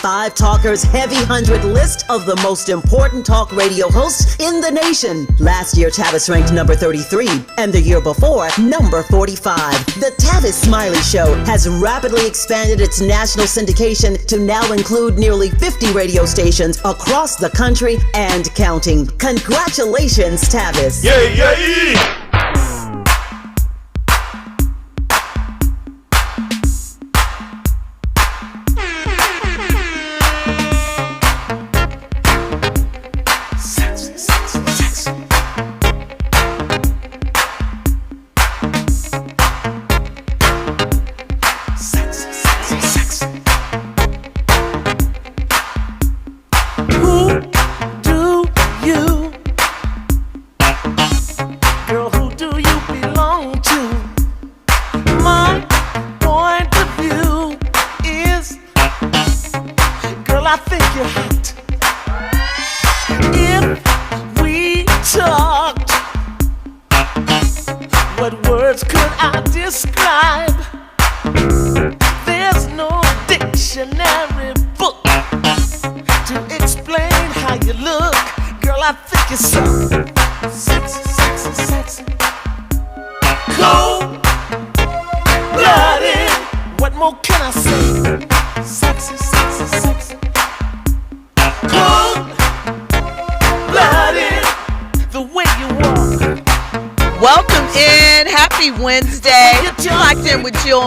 5 Talkers Heavy 100 list of the most important talk radio hosts in the nation. Last year, Tavis ranked number 33, and the year before, number 45. The Tavis Smiley Show has rapidly expanded its national syndication to now include nearly 50 radio stations across the country and counting. Congratulations, Tavis. Yay, yay!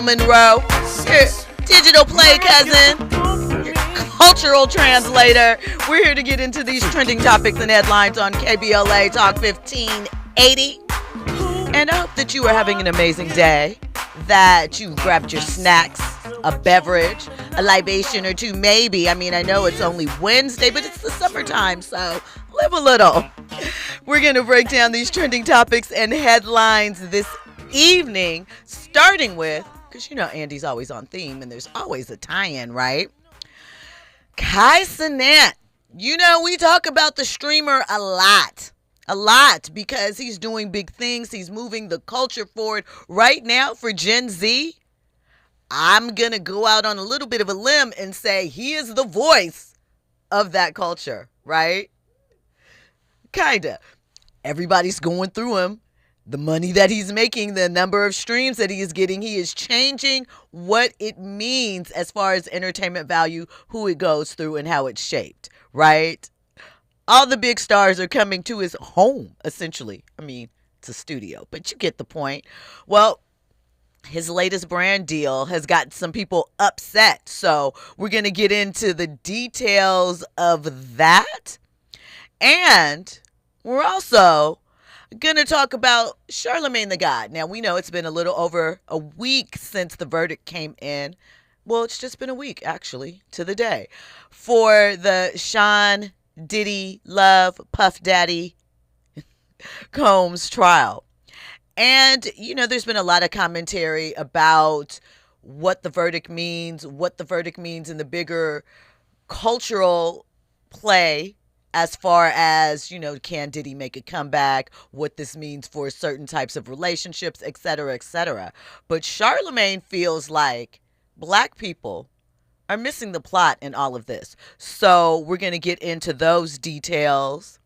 Munroe, your digital play cousin, your cultural translator. We're here to get into these trending topics and headlines on KBLA Talk 1580. And I hope that you are having an amazing day, that you grabbed your snacks, a beverage, a libation or two maybe. I mean, I know it's only Wednesday, but it's the summertime, so live a little. We're going to break down these trending topics and headlines this evening, starting with, because you know Andy's always on theme and there's always a tie-in, right? Kai Cenat. You know, we talk about the streamer a lot because he's doing big things. He's moving the culture forward right now for Gen Z. I'm going to go out on a little bit of a limb and say he is the voice of that culture, right? Kinda. Everybody's going through him. The money that he's making, the number of streams that he is getting, he is changing what it means as far as entertainment value, who it goes through and how it's shaped, right? All the big stars are coming to his home, essentially. I mean, it's a studio, but you get the point. Well, his latest brand deal has got some people upset. So we're going to get into the details of that. And we're also gonna talk about Charlamagne da God. Now, we know it's been a little over a week since the verdict came in. Well, it's just been a week, actually, to the day, for the Sean Diddy Love Puff Daddy Combs trial. And, you know, there's been a lot of commentary about what the verdict means in the bigger cultural play, as far as, you know, can Diddy make a comeback, what this means for certain types of relationships, et cetera, et cetera. But Charlamagne feels like black people are missing the plot in all of this. So we're going to get into those details.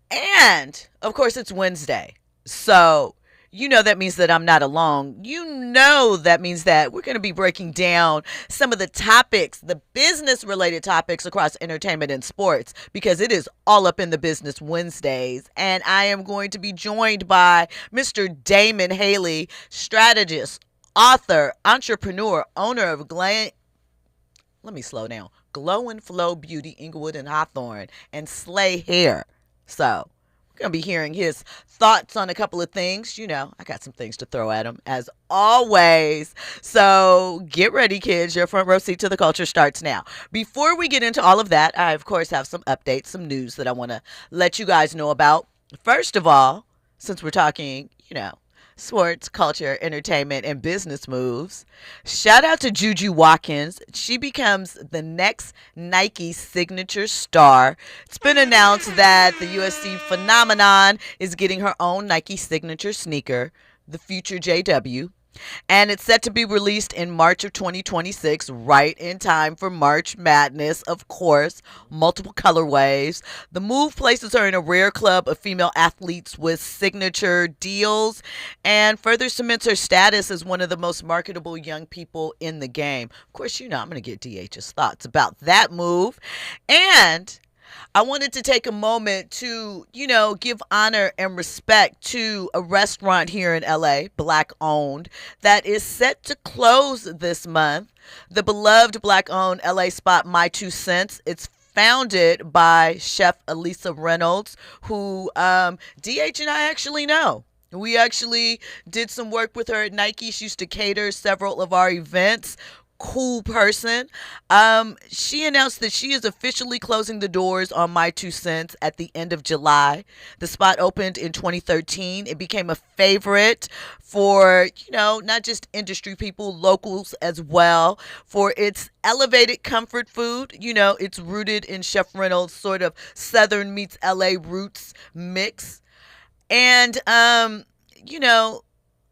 And, of course, it's Wednesday. So, you know that means that I'm not alone. You know that means that we're going to be breaking down some of the topics, the business-related topics across entertainment and sports, because it is all up in the business Wednesdays. And I am going to be joined by Mr. Damon Haley, strategist, author, entrepreneur, owner of Glow and Flow Beauty, Inglewood and Hawthorne, and Slayyy Hair. So we're going to be hearing his thoughts on a couple of things. You know, I got some things to throw at him, as always. So get ready, kids. Your front row seat to the culture starts now. Before we get into all of that, I, of course, have some updates, some news that I want to let you guys know about. First of all, since we're talking, you know, sports, culture, entertainment, and business moves, shout out to Juju Watkins. She becomes the next Nike signature star. It's been announced that the USC phenomenon is getting her own Nike signature sneaker, the Future JW. And it's set to be released in March of 2026, right in time for March Madness, of course. Multiple colorways. The move places her in a rare club of female athletes with signature deals and further cements her status as one of the most marketable young people in the game. Of course, I'm going to get DH's thoughts about that move. And I wanted to take a moment to, give honor and respect to a restaurant here in LA, Black owned, that is set to close this month. The beloved Black owned LA spot, My Two Cents. It's founded by Chef Alisa Reynolds, who DH and I actually know. We actually did some work with her at Nike. She used to cater several of our events. Cool person. She announced that she is officially closing the doors on My Two Cents at the end of July. The spot opened in 2013. It became a favorite for, not just industry people, locals as well, for its elevated comfort food. It's rooted in Chef Reynolds' sort of Southern meets LA roots mix. And,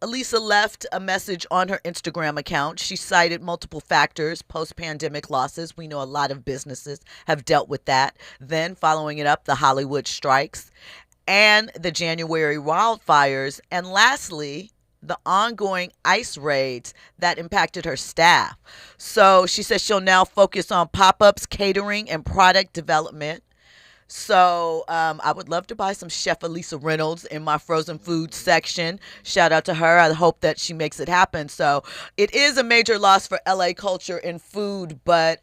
Alisa left a message on her Instagram account. She cited multiple factors, post-pandemic losses. We know a lot of businesses have dealt with that. Then following it up, the Hollywood strikes and the January wildfires. And lastly, the ongoing ICE raids that impacted her staff. So she says she'll now focus on pop-ups, catering, and product development. So I would love to buy some Chef Alisa Reynolds in my frozen food section. Shout out to her. I hope that she makes it happen. So it is a major loss for LA culture and food, but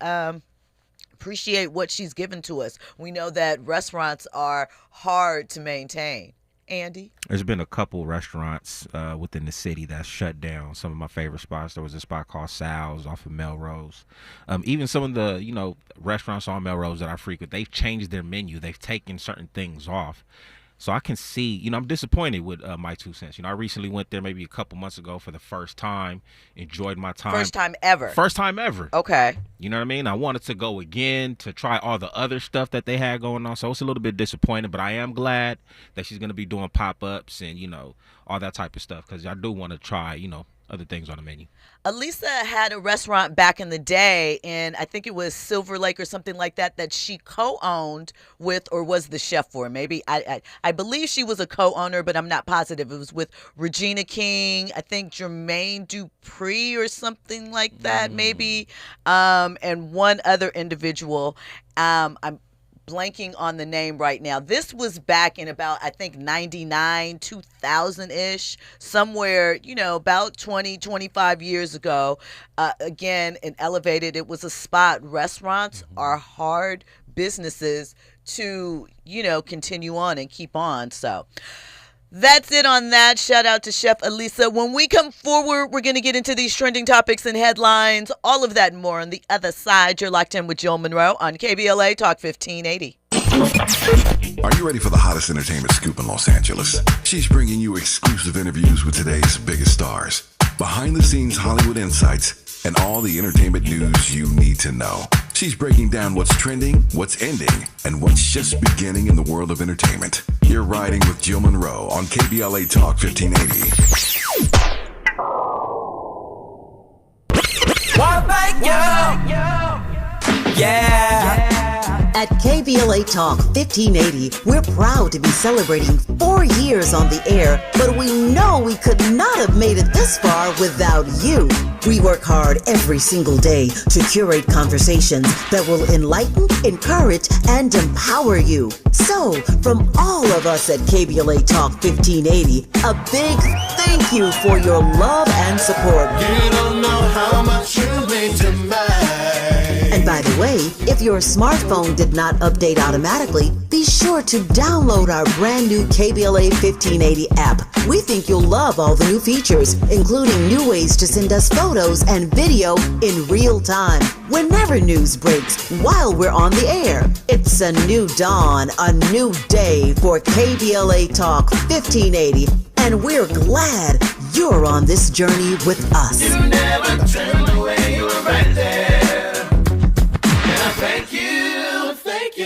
appreciate what she's given to us. We know that restaurants are hard to maintain. Andy? There's been a couple restaurants within the city that's shut down. Some of my favorite spots. There was a spot called Sal's off of Melrose. Even some of the, restaurants on Melrose that I frequent, they've changed their menu. They've taken certain things off. So I can see, I'm disappointed with My Two Cents. I recently went there maybe a couple months ago for the first time, enjoyed my time. First time ever? First time ever. Okay. You know what I mean? I wanted to go again to try all the other stuff that they had going on. So it's a little bit disappointed, but I am glad that she's going to be doing pop-ups and, all that type of stuff because I do want to try, other things on the menu. Alisa had a restaurant back in the day, and I think it was Silver Lake or something like that she co-owned with or was the chef for. Maybe I believe she was a co-owner, but I'm not positive. It was with Regina King, I think Jermaine Dupree or something like that, maybe, and one other individual. I'm blanking on the name right now. This was back in about, I think, 99, 2000-ish, somewhere, about 20, 25 years ago. Again, and elevated, it was a spot. Restaurants are hard businesses to, continue on and keep on. So that's it on that. Shout out to Chef Alisa. When we come forward, we're going to get into these trending topics and headlines, all of that and more on the other side. You're locked in with Jill Munroe on KBLA Talk 1580. Are you ready for the hottest entertainment scoop in Los Angeles? She's bringing you exclusive interviews with today's biggest stars, behind-the-scenes Hollywood insights, and all the entertainment news you need to know. She's breaking down what's trending, what's ending, and what's just beginning in the world of entertainment. You're riding with Jill Munroe on KBLA Talk 1580. Yeah. At KBLA Talk 1580, we're proud to be celebrating 4 years on the air, but we know we could not have made it this far without you. We work hard every single day to curate conversations that will enlighten, encourage, and empower you. So, from all of us at KBLA Talk 1580, a big thank you for your love and support. You don't know how much you mean to me. And by the way, if your smartphone did not update automatically, be sure to download our brand new KBLA 1580 app. We think you'll love all the new features, including new ways to send us photos and video in real time. Whenever news breaks, while we're on the air, it's a new dawn, a new day for KBLA Talk 1580. And we're glad you're on this journey with us. You never turned away, you were right there. And I thank you, thank you.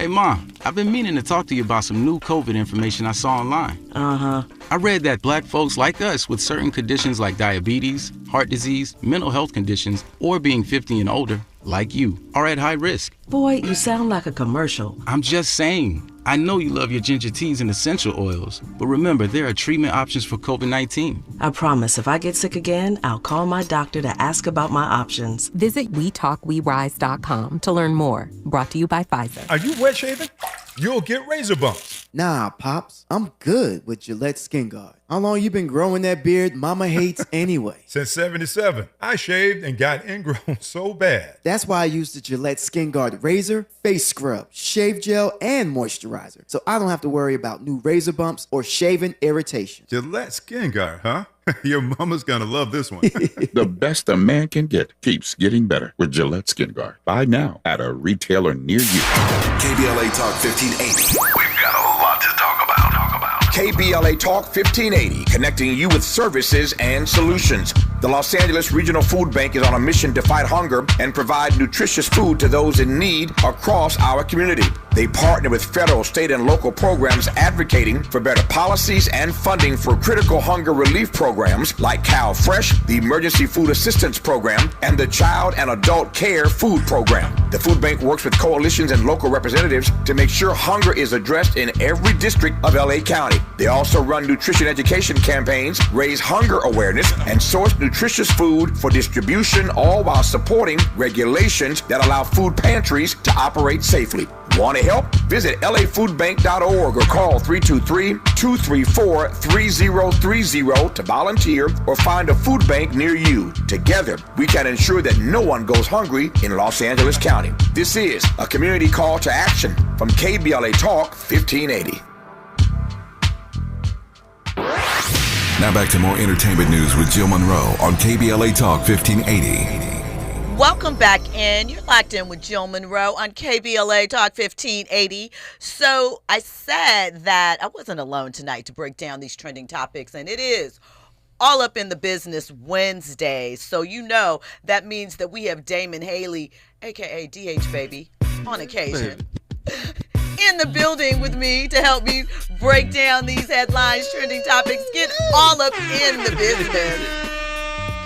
Hey, Mom, I've been meaning to talk to you about some new COVID information I saw online. Uh-huh. I read that black folks like us with certain conditions like diabetes, heart disease, mental health conditions, or being 50 and older, like you, are at high risk. Boy, you sound like a commercial. I'm just saying. I know you love your ginger teas and essential oils, but remember, there are treatment options for COVID-19. I promise if I get sick again, I'll call my doctor to ask about my options. Visit WeTalkWeRise.com to learn more. Brought to you by Pfizer. Are you wet shaving? You'll get razor bumps. Nah, Pops. I'm good with Gillette Skin Guard. How long you been growing that beard Mama hates anyway? Since 77. I shaved and got ingrown so bad. That's why I use the Gillette Skin Guard razor, face scrub, shave gel, and moisturizer. So I don't have to worry about new razor bumps or shaving irritation. Gillette Skin Guard, huh? Your mama's gonna love this one. The best a man can get keeps getting better with Gillette Skin Guard. Buy now at a retailer near you. KBLA Talk 1580. We've got a lot to talk about. KBLA Talk 1580, connecting you with services and solutions. The Los Angeles Regional Food Bank is on a mission to fight hunger and provide nutritious food to those in need across our community. They partner with federal, state, and local programs advocating for better policies and funding for critical hunger relief programs like Cal Fresh, the Emergency Food Assistance Program, and the Child and Adult Care Food Program. The food bank works with coalitions and local representatives to make sure hunger is addressed in every district of LA County. They also run nutrition education campaigns, raise hunger awareness, and source nutritious food for distribution, all while supporting regulations that allow food pantries to operate safely. Want to help? Visit lafoodbank.org or call 323-234-3030 to volunteer or find a food bank near you. Together, we can ensure that no one goes hungry in Los Angeles County. This is a community call to action from KBLA Talk 1580. Now back to more entertainment news with Jill Munroe on KBLA Talk 1580. Welcome back in. You're locked in with Jill Munroe on KBLA Talk 1580. So I said that I wasn't alone tonight to break down these trending topics, and it is All Up in the Business Wednesday. So you know that means that we have Damon Haley, a.k.a. DH Baby, on occasion, in the building with me to help me break down these headlines, trending topics, get all up in the business.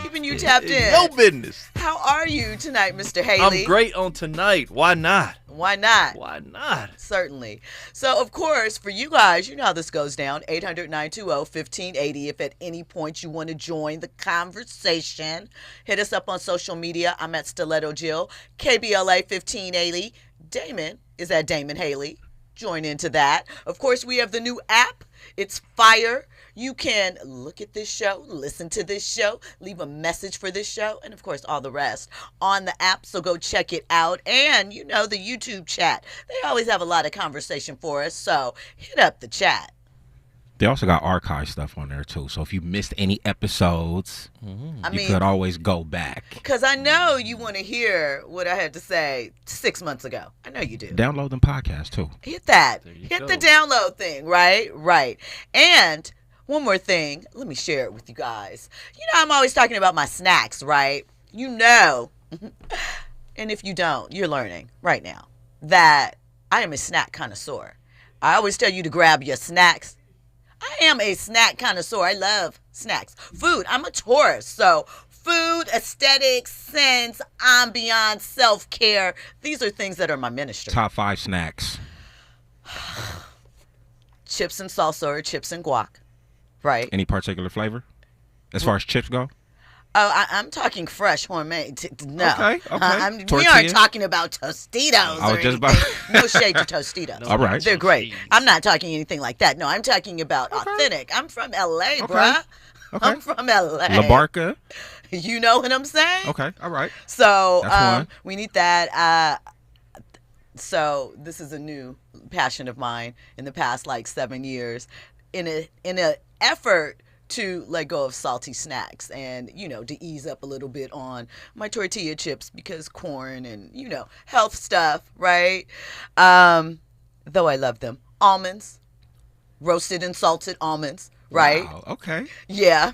Keeping you tapped in. No business. How are you tonight, Mr. Haley? I'm great on tonight. Why not? Why not? Why not? Certainly. So, of course, for you guys, you know how this goes down. 800-920-1580. If at any point you want to join the conversation, hit us up on social media. I'm at Stiletto Jill, KBLA 1580. Damon is at Damon Haley. Join into that. Of course, we have the new app. It's fire. You can look at this show, listen to this show, leave a message for this show, and of course, all the rest on the app. So go check it out. And, you know, the YouTube chat. They always have a lot of conversation for us. So hit up the chat. They also got archive stuff on there, too. So if you missed any episodes, you could always go back. Because I know you want to hear what I had to say 6 months ago. I know you do. Download them podcasts, too. Hit that. Hit the download thing, right? Right. And one more thing. Let me share it with you guys. You know, I'm always talking about my snacks, right? You know. And if you don't, you're learning right now that I am a snack connoisseur. I always tell you to grab your snacks. I am a snack connoisseur. I love snacks. Food. I'm a tourist. So food, aesthetics, scents, ambiance, self-care. These are things that are my ministry. Top 5 snacks. Chips and salsa or chips and guac. Right. Any particular flavor as far as chips go? Oh, I'm talking fresh homemade. No. Okay. We aren't talking about Tostitos. I was just about. No shade to Tostitos. All right. They're great. I'm not talking anything like that. No, I'm talking about authentic. I'm from LA, bruh. Okay. I'm from LA. La Barca. You know what I'm saying? Okay. All right. So That's one. we need that. So this is a new passion of mine in the past 7 years. In a effort to let go of salty snacks and, to ease up a little bit on my tortilla chips because corn and, health stuff, right? Though I love them. Almonds, roasted and salted almonds, right? Wow, okay. Yeah,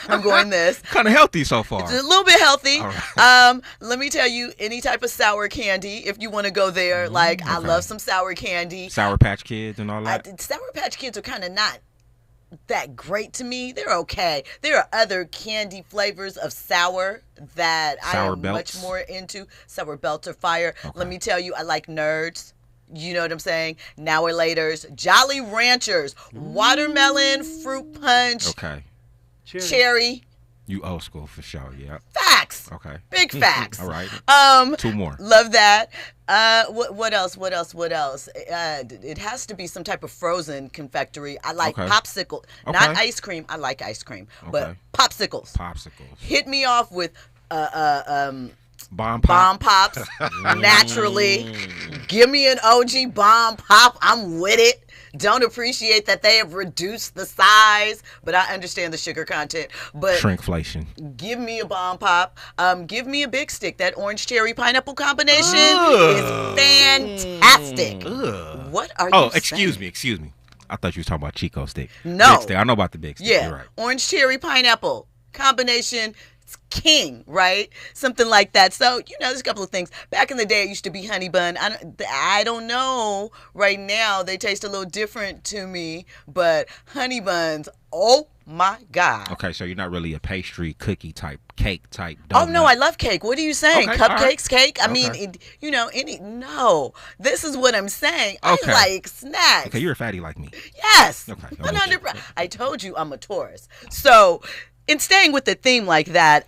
I'm going this. Kind of healthy so far. It's a little bit healthy. All right. Let me tell you, any type of sour candy, if you want to go there, like I love some sour candy. Sour Patch Kids and all that? Sour Patch Kids are kind of not that great to me. They're okay. There are other candy flavors of sour that I am much more into. Sour Belts are fire. Okay. Let me tell you, I like Nerds. You know what I'm saying? Now or Laters, Jolly Ranchers, watermelon, fruit punch, cherry. You old school for sure, yeah. Facts. Okay. Big facts. All right. 2 more. Love that. What else? It has to be some type of frozen confectionery. I like popsicle, not ice cream. I like ice cream, but popsicles. Hit me off with Bomb Pops. Naturally. Give me an OG Bomb Pop. I'm with it. Don't appreciate that they have reduced the size, but I understand the sugar content. But shrinkflation. Give me a Bomb Pop. Give me a Big Stick. That orange cherry pineapple combination is fantastic. What are you saying? Oh, excuse me. I thought you were talking about Chico Stick. No. Big Stick. I know about the Big Stick. Yeah. You're right. Orange cherry pineapple combination. King, right? Something like that. So, there's a couple of things. Back in the day, it used to be honey bun. I don't know. Right now, they taste a little different to me, but honey buns, oh my God. Okay, so you're not really a pastry, cookie type, cake type donut. Oh, no, I love cake. What are you saying? Okay, Cupcakes, cake? I mean, no. This is what I'm saying. Okay. I like snacks. Okay, you're a fatty like me. Yes. Okay. 100%. I told you I'm a Taurus. So, in staying with the theme like that,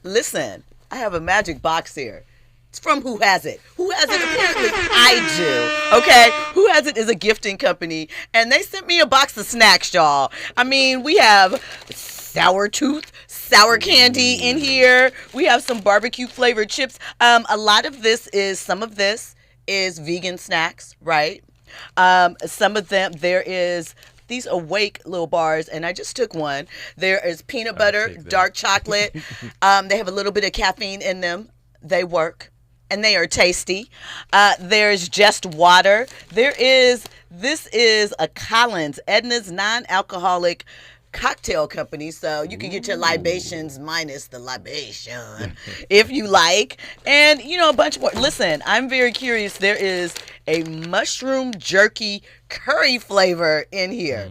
listen, I have a magic box here. It's from Who Has It? Who Has It? Apparently, I do. Okay? Who Has It is a gifting company, and they sent me a box of snacks, y'all. I mean, we have sour sour candy in here. We have some barbecue flavored chips. Some of this is vegan snacks, right? Some of them, there is these Awake little bars, and I just took one. There is peanut butter, dark chocolate. They have a little bit of caffeine in them. They work, and they are tasty. There's just water. This is a Collins, Edna's non-alcoholic cocktail company, so you can get your libations minus the libation if you like, and a bunch more. Listen, I'm very curious. There is a mushroom jerky curry flavor in here.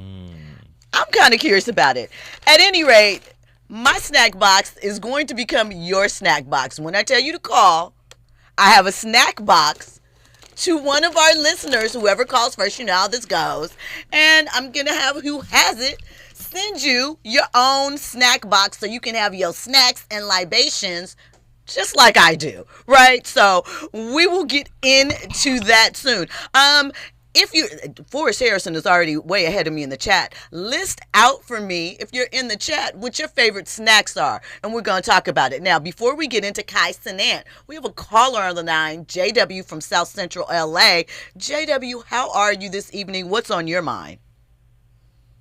I'm kind of curious about it. At any rate, my snack box is going to become your snack box. When I tell you to call, I have a snack box to one of our listeners, whoever calls first. You know how this goes, and I'm gonna have Who Has It send you your own snack box so you can have your snacks and libations just like I do, right? So we will get into that soon. Forrest Harrison is already way ahead of me in the chat. List out for me, if you're in the chat, what your favorite snacks are, and we're going to talk about it. Now, before we get into Kai Cenat, we have a caller on the line, JW from South Central LA. JW, how are you this evening? What's on your mind?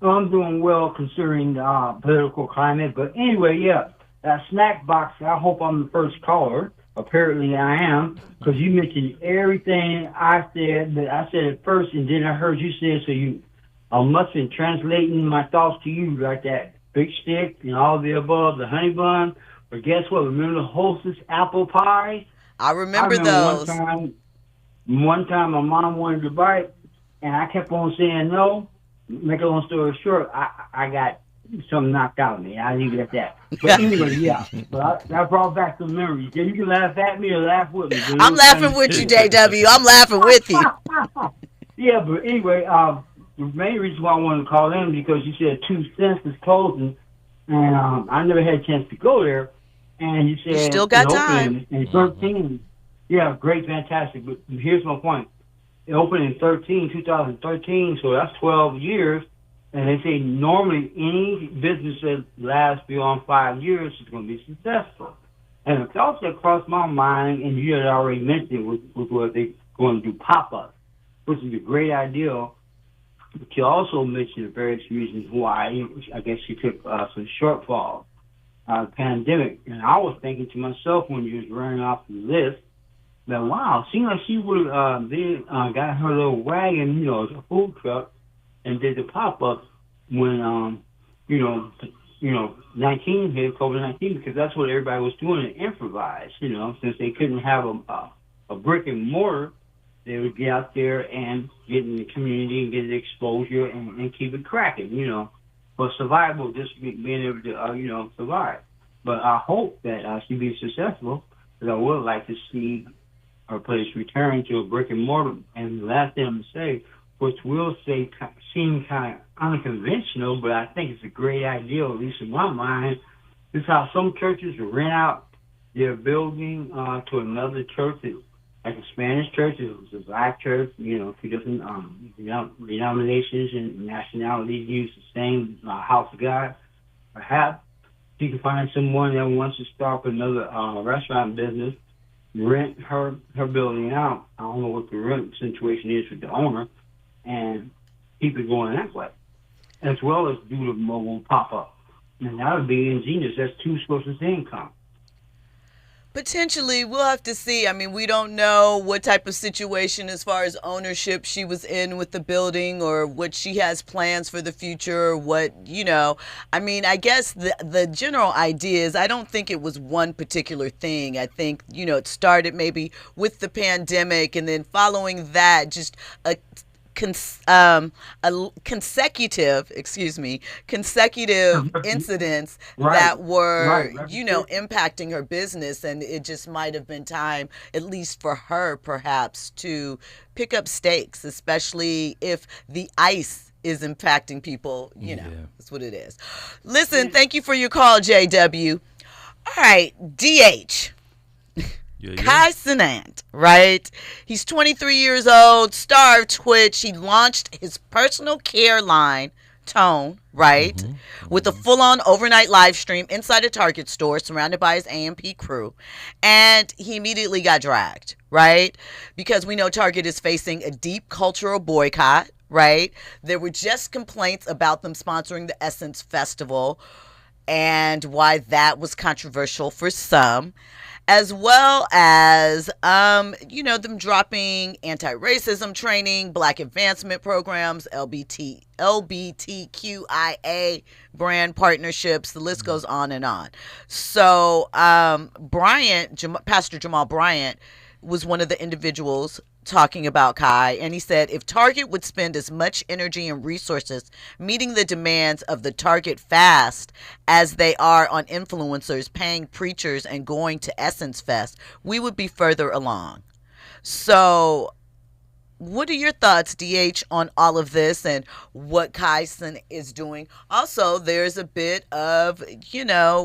I'm doing well considering the political climate. But anyway, yeah, that snack box, I hope I'm the first caller. Apparently I am, because you mentioned everything I said, but I said it first, and then I heard you say it, so I must have been translating my thoughts to you like that. Big Stick and all the above, the honey bun. But guess what? Remember the Hostess apple pie? I remember those. One time my mom wanted to buy it, and I kept on saying no. Make a long story short, I got something knocked out of me. I leave it at that. But anyway, yeah. But that brought back some memories. You can laugh at me or laugh with me. I'm laughing with you, JW. I'm laughing with you. Yeah, but anyway, the main reason why I wanted to call in because you said 2 cents is closing, and I never had a chance to go there. And you said you still got time. And 13. Yeah, great, fantastic. But here's my point. It opened in 2013, so that's 12 years. And they say normally any business that lasts beyond 5 years is going to be successful. And the thoughts that crossed my mind, and you had already mentioned, was what they're going to do pop-ups, which is a great idea. But you also mentioned the various reasons why, I guess you took some shortfalls, pandemic. And I was thinking to myself when you was running off the list, that wow, seemed like she would have got her little wagon, as a food truck, and did the pop-ups when COVID-19, because that's what everybody was doing to improvise. Since they couldn't have a brick and mortar, they would get out there and get in the community and get the exposure and keep it cracking. For survival, just being able to survive. But I hope that she be successful, because I would like to see her place return to a brick and mortar. And the last thing I'm going to say, which will seem kind of unconventional, but I think it's a great idea, at least in my mind, is how some churches rent out their building to another church, like a Spanish church, it's a black church, two different denominations and nationalities use the same house of God. Perhaps you can find someone that wants to start another restaurant business, rent her building out. I don't know what the rent situation is with the owner, and keep it going that way, as well as do the mobile pop-up. And that would be ingenious. That's two sources of income. Potentially, we'll have to see. I mean, we don't know what type of situation as far as ownership she was in with the building, or what she has plans for the future, or what, I mean, I guess the general idea is, I don't think it was one particular thing. I think, it started maybe with the pandemic, and then following that, just a consecutive incidents that were, impacting her business. And it just might have been time, at least for her, perhaps, to pick up stakes, especially if the ice is impacting people. That's what it is. Listen, thank you for your call, JW. All right, DH. Kai Cenat, right? He's 23 years old, star of Twitch. He launched his personal care line, Tone, right? With a full-on overnight live stream inside a Target store surrounded by his AMP crew. And he immediately got dragged, right? Because we know Target is facing a deep cultural boycott, right? There were just complaints about them sponsoring the Essence Festival and why that was controversial for some, as well as, them dropping anti-racism training, black advancement programs, LGBTQIA brand partnerships. The list goes on and on. So Pastor Jamal Bryant was one of the individuals talking about Kai, and he said, if Target would spend as much energy and resources meeting the demands of the Target fast as they are on influencers, paying preachers, and going to Essence Fest, we would be further along. So what are your thoughts, DH, on all of this and what Kai Cenat is doing? Also, there's a bit of,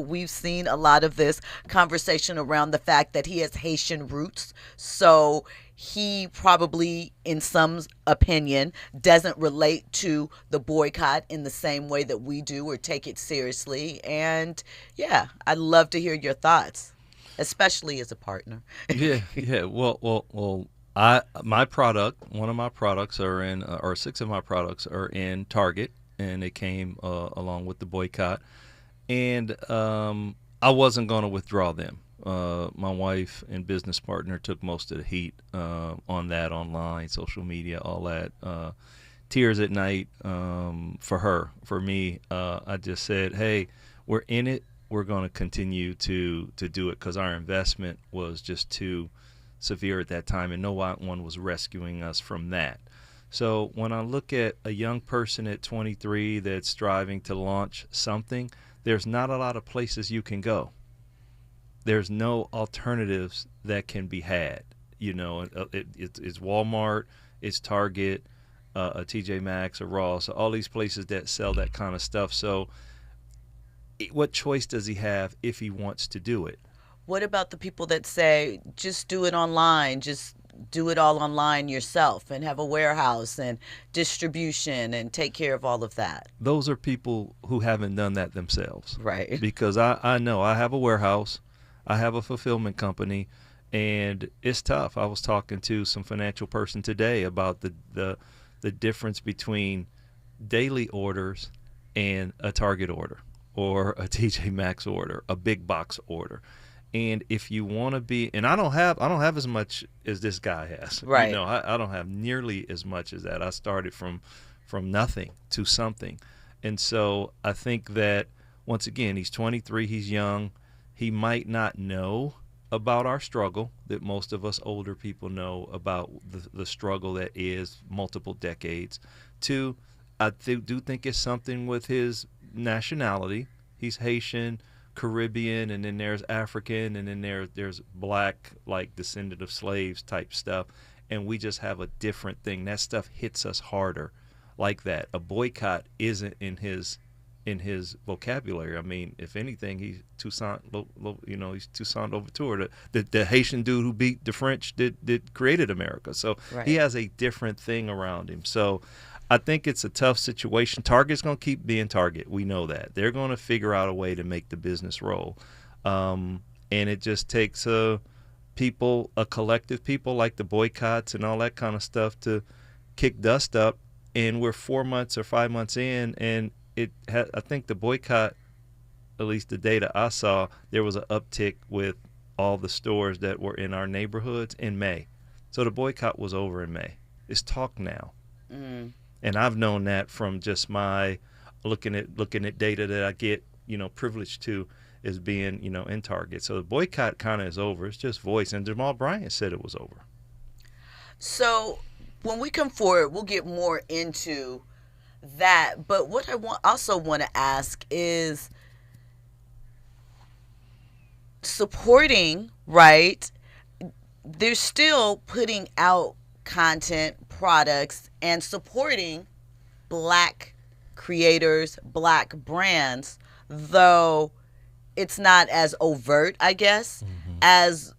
we've seen a lot of this conversation around the fact that he has Haitian roots. So he probably, in some opinion, doesn't relate to the boycott in the same way that we do or take it seriously. And yeah, I'd love to hear your thoughts, especially as a partner. Yeah. Well, one of my products are in, or 6 of my products are in Target, and it came along with the boycott. And I wasn't going to withdraw them. My wife and business partner took most of the heat on that, online, social media, all that. Tears at night for her. For me, I just said, hey, we're in it. We're going to continue to do it, because our investment was just too severe at that time, and no one was rescuing us from that. So when I look at a young person at 23 that's striving to launch something, there's not a lot of places you can go. There's no alternatives that can be had. It's Walmart, it's Target, a TJ Maxx, a Ross, all these places that sell that kind of stuff. So what choice does he have if he wants to do it? What about the people that say, just do it online, just do it all online yourself, and have a warehouse and distribution and take care of all of that? Those are people who haven't done that themselves. Right. Because I know I have a warehouse, I have a fulfillment company, and it's tough. I was talking to some financial person today about the difference between daily orders and a Target order, or a TJ Maxx order, a big box order. And if you want to be, and I don't have as much as this guy has. Right. I don't have nearly as much as that. I started from nothing to something. And so I think that, once again, he's 23, he's young. He might not know about our struggle that most of us older people know about the struggle that is multiple decades. Two, I do think it's something with his nationality. He's Haitian, Caribbean, and then there's African, and then there's black, like descendant of slaves type stuff. And we just have a different thing. That stuff hits us harder like that. A boycott isn't in his vocabulary. I mean, if anything, he's Toussaint, he's Toussaint Louverture, the Haitian dude who beat the French that created America. So he has a different thing around him. So I think it's a tough situation. Target's going to keep being Target. We know that. They're going to figure out a way to make the business roll. And it just takes a collective people like the boycotts and all that kind of stuff to kick dust up. And we're 4 months or 5 months in, and I think the boycott, at least the data I saw, there was an uptick with all the stores that were in our neighborhoods in May. So the boycott was over in May. It's talk now. Mm. And I've known that from just my looking at data that I get, privileged to as being, in Target. So the boycott kind of is over. It's just voice. And Jamal Bryant said it was over. So when we come forward, we'll get more into that. But what I also want to ask is supporting, right? They're still putting out content, products, and supporting black creators, black brands, though it's not as overt, I guess, as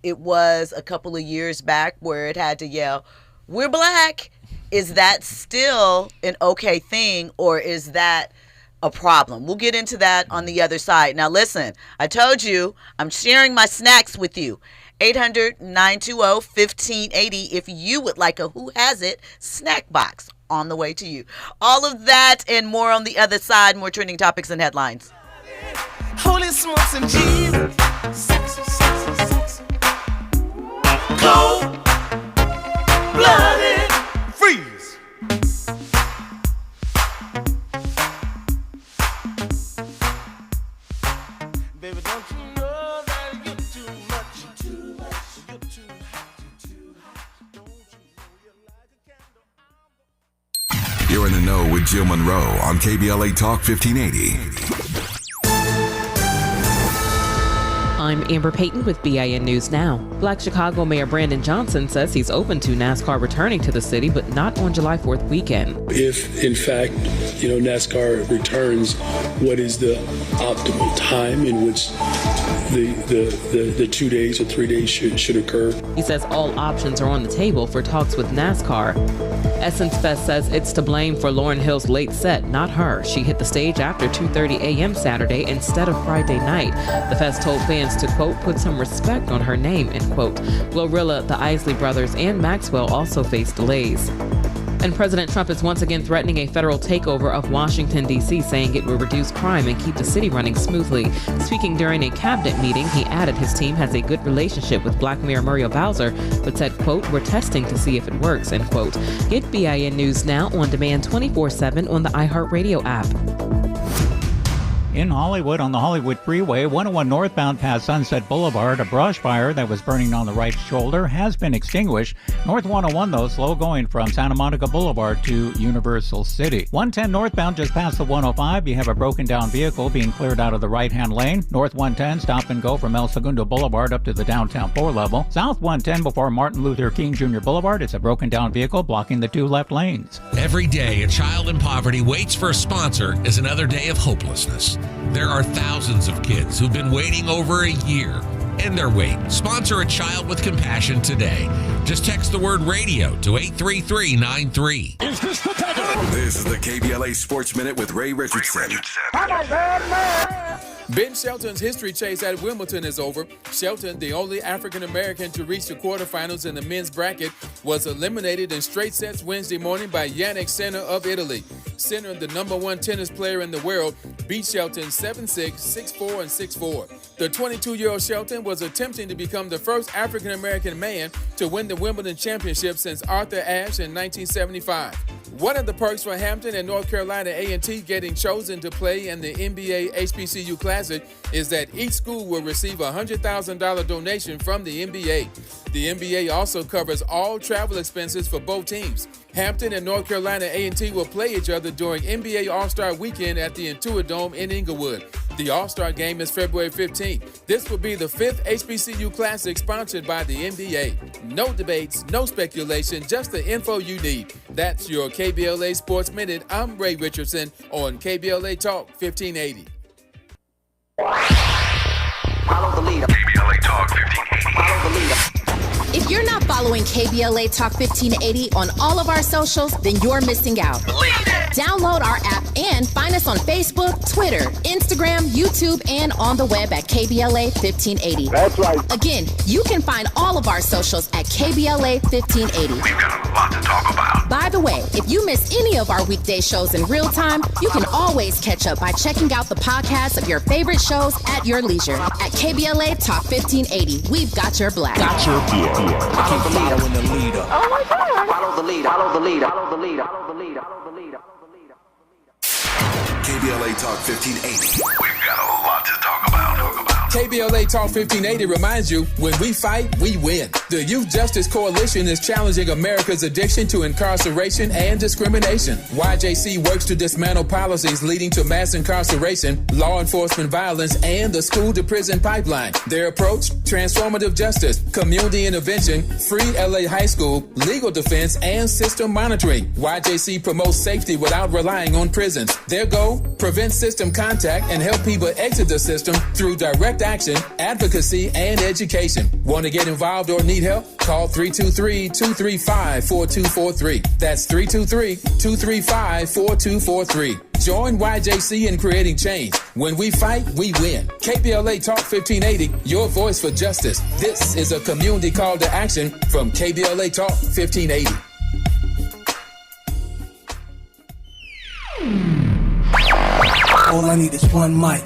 it was a couple of years back where it had to yell, "We're black." Is that still an okay thing, or is that a problem? We'll get into that on the other side. Now, listen, I told you I'm sharing my snacks with you. 800-920-1580 if you would like a Who Has It snack box on the way to you. All of that and more on the other side. More trending topics and headlines. Holy smokes and Jesus. Sexy, sexy, sexy. Cold blooded. Freeze. Baby, don't you know that you're too much? You're too much. You're too hot. You're too hot. Don't you know you're like a candle? You're in the know with Jill Munroe on KBLA Talk 1580. I'm Amber Payton with BIN News Now. Black Chicago Mayor Brandon Johnson says he's open to NASCAR returning to the city, but not on July 4th weekend. If, in fact, NASCAR returns, what is the optimal time in which the 2 days or 3 days should occur? He says all options are on the table for talks with NASCAR. Essence Fest says it's to blame for Lauryn Hill's late set, not her. She hit the stage after 2:30 a.m. Saturday instead of Friday night. The fest told fans to, quote, put some respect on her name, end quote. Glorilla, the Isley Brothers, and Maxwell also faced delays. And President Trump is once again threatening a federal takeover of Washington, D.C., saying it will reduce crime and keep the city running smoothly. Speaking during a cabinet meeting, he added his team has a good relationship with Black Mayor Muriel Bowser, but said, quote, we're testing to see if it works, end quote. Get BIN News Now on demand 24/7 on the iHeartRadio app. In Hollywood, on the Hollywood Freeway, 101 northbound past Sunset Boulevard, a brush fire that was burning on the right shoulder has been extinguished. North 101, though, slow going from Santa Monica Boulevard to Universal City. 110 northbound just past the 105, you have a broken down vehicle being cleared out of the right-hand lane. North 110, stop and go from El Segundo Boulevard up to the downtown 4 level. South 110 before Martin Luther King Jr. Boulevard, it's a broken down vehicle blocking the 2 left lanes. Every day, a child in poverty waits for a sponsor is another day of hopelessness. There are thousands of kids who've been waiting over a year. End their wait. Sponsor a child with compassion today. Just text the word radio to 83393. This is the KBLA Sports Minute with Ray Richardson. Ben Shelton's history chase at Wimbledon is over. Shelton, the only African-American to reach the quarterfinals in the men's bracket, was eliminated in straight sets Wednesday morning by Yannick Sinner of Italy. Sinner, the #1 tennis player in the world, beat Shelton 7-6, 6-4, and 6-4. The 22-year-old Shelton was attempting to become the first African-American man to win the Wimbledon championship since Arthur Ashe in 1975. One of the perks for Hampton and North Carolina A&T getting chosen to play in the NBA HBCU Classic is that each school will receive a $100,000 donation from the NBA. The NBA also covers all travel expenses for both teams. Hampton and North Carolina A&T will play each other during NBA All-Star Weekend at the Intuit Dome in Inglewood. The All-Star Game is February 15th. This will be the 5th HBCU Classic sponsored by the NBA. No debates, no speculation, just the info you need. That's your KBLA Sports Minute. I'm Ray Richardson on KBLA Talk 1580. Follow the leader. KBLA Talk 1580. Follow the leader. If you're not following KBLA Talk 1580 on all of our socials, then you're missing out. Download our app and find us on Facebook, Twitter, Instagram, YouTube, and on the web at KBLA 1580. That's right. Again, you can find all of our socials at KBLA 1580. We've got a lot to talk about. By the way, if you miss any of our weekday shows in real time, you can always catch up by checking out the podcast of your favorite shows at your leisure. At KBLA Talk 1580, we've got your black. Got your black. Follow the leader. Following the leader. Oh my God. Follow the leader. Follow the leader. Follow the leader. Follow the leader. Follow the leader. KBLA Talk 1580. We've got a lot to talk about. KBLA Talk 1580 reminds you, when we fight, we win. The Youth Justice Coalition is challenging America's addiction to incarceration and discrimination. YJC works to dismantle policies leading to mass incarceration, law enforcement violence, and the school-to-prison pipeline. Their approach, transformative justice, community intervention, free LA high school, legal defense, and system monitoring. YJC promotes safety without relying on prisons. Their goal, prevent system contact and help people exit the system through direct action, advocacy, and education. Want to get involved or need help? Call 323-235-4243. That's 323-235-4243. Join YJC in creating change. When we fight, we win. KBLA Talk 1580, your voice for justice. This is a community call to action from KBLA Talk 1580. All I need is one mic.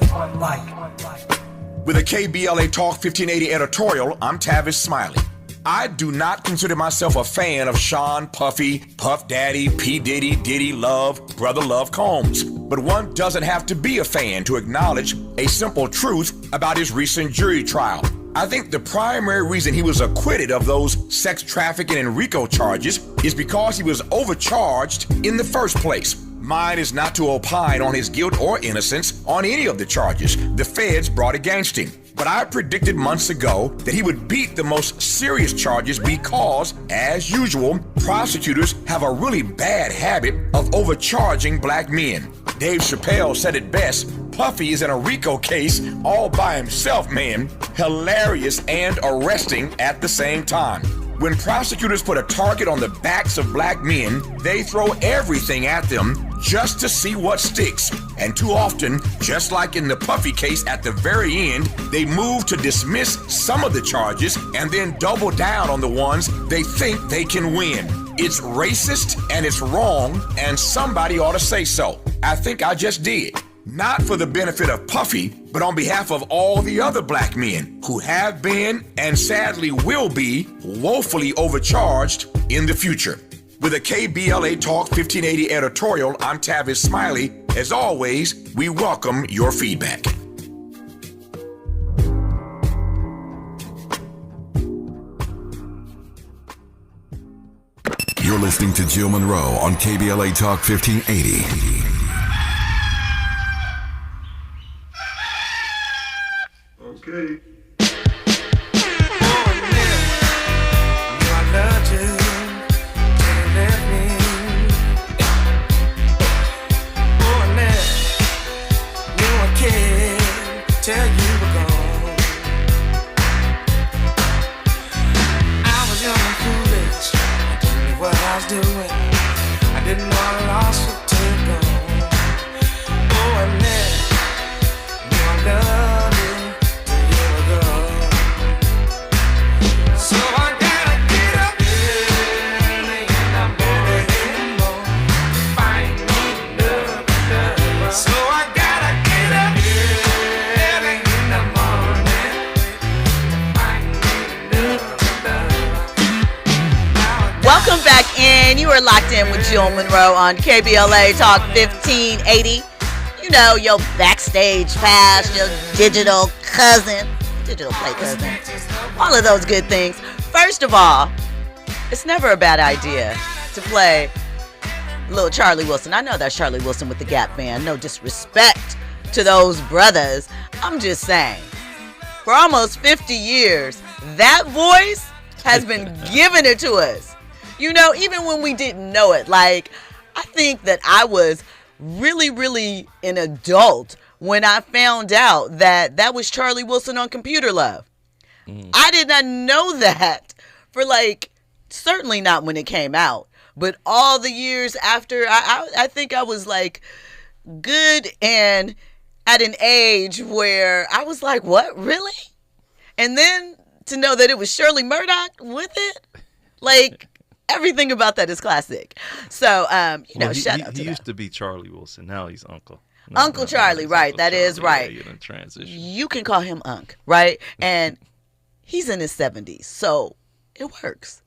With a KBLA Talk 1580 editorial, I'm Tavis Smiley. I do not consider myself a fan of Sean Puffy, Puff Daddy, P. Diddy, Diddy Love, Brother Love Combs. But one doesn't have to be a fan to acknowledge a simple truth about his recent jury trial. I think the primary reason he was acquitted of those sex trafficking and RICO charges is because he was overcharged in the first place. Mine is not to opine on his guilt or innocence on any of the charges the feds brought against him. But I predicted months ago that he would beat the most serious charges because, as usual, prosecutors have a really bad habit of overcharging black men. Dave Chappelle said it best, Puffy is in a RICO case all by himself, man. Hilarious and arresting at the same time. When prosecutors put a target on the backs of black men, they throw everything at them just to see what sticks. And too often, just like in the Puffy case at the very end, they move to dismiss some of the charges and then double down on the ones they think they can win. It's racist and it's wrong, and somebody ought to say so. I think I just did. Not for the benefit of Puffy, but on behalf of all the other black men who have been and sadly will be woefully overcharged in the future. With a KBLA Talk 1580 editorial, I'm Tavis Smiley. As always, we welcome your feedback. You're listening to Jill Munroe on KBLA Talk 1580. Okay. Tell you were gone. I was young and foolish. I didn't know what I was doing. I didn't know I lost it till gone. Oh, and then knew I loved you till you were gone. So I gotta get up early in the morning to find me love. So I gotta get up. Welcome back in. You are locked in with Jill Munroe on KBLA Talk 1580. You know, your backstage pass, your digital cousin, digital play cousin, all of those good things. First of all, it's never a bad idea to play little Charlie Wilson. I know that's Charlie Wilson with the Gap Band. No disrespect to those brothers. I'm just saying, for almost 50 years, that voice has been giving it to us. You know, even when we didn't know it. Like, I think that I was really, really an adult when I found out that that was Charlie Wilson on Computer Love. I did not know that for certainly not when it came out, but all the years after. I think I was good and at an age where I was like, what, really? And then to know that it was Shirley Murdoch with it, everything about that is classic. So, shout out to he used to be Charlie Wilson. Now he's Uncle. Uncle Charlie, right. That is right. Yeah, transition. You can call him Unc, right? And he's in his 70s, so it works.